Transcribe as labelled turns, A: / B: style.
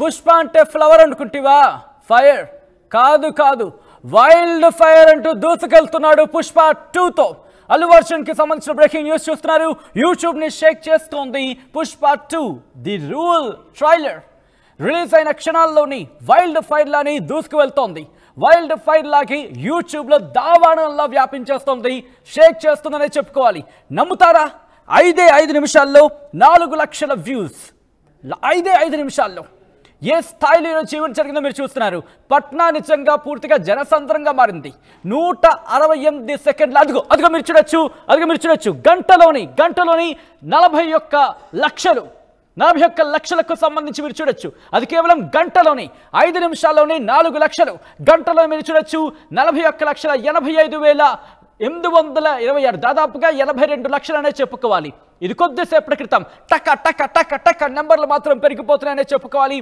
A: పుష్ప అంటే ఫ్లవర్ అనుకుంటివా? ఫైర్ కాదు కాదు, వైల్డ్ ఫైర్ అంటూ దూసుకెళ్తున్నాడు పుష్ప 2తో. అల్లు అర్జున్ కి సంబంధించిన బ్రేకింగ్ న్యూస్ చూస్తున్నారు. యూట్యూబ్ ని షేక్ చేస్తోంది Pushpa 2 the rule trailer. Release అయిన క్షణాల్లోని వైల్డ్ ఫైర్ లాని దూసుకు వెళ్తోంది. వైల్డ్ ఫైర్ లాగి యూట్యూబ్ లో దావాణంలా వ్యాపించేస్తోంది, షేక్ చేస్తుందనే చెప్పుకోవాలి. నమ్ముతారా? 5 నిమిషాల్లో 4 లక్షల వ్యూస్. 5 నిమిషాల్లో ఏ స్థాయిలో ఈరోజు ఈవెంట్ జరిగిందో మీరు చూస్తున్నారు. పట్నా నిజంగా పూర్తిగా జనసంద్రంగా మారింది. 168 సెకండ్లు. అదిగో మీరు చూడొచ్చు. గంటలోని 41 లక్షలకు సంబంధించి మీరు చూడొచ్చు. అది కేవలం గంటలోని 5 నిమిషాల్లోనే 4 లక్షలు. గంటలో మీరు చూడొచ్చు 41,85,826, దాదాపుగా 82 లక్షలనే చెప్పుకోవాలి. ఇది కొద్దిసేపటి క్రితం టక టక టక టక నెంబర్లు మాత్రం పెరిగిపోతున్నాయనే చెప్పుకోవాలి.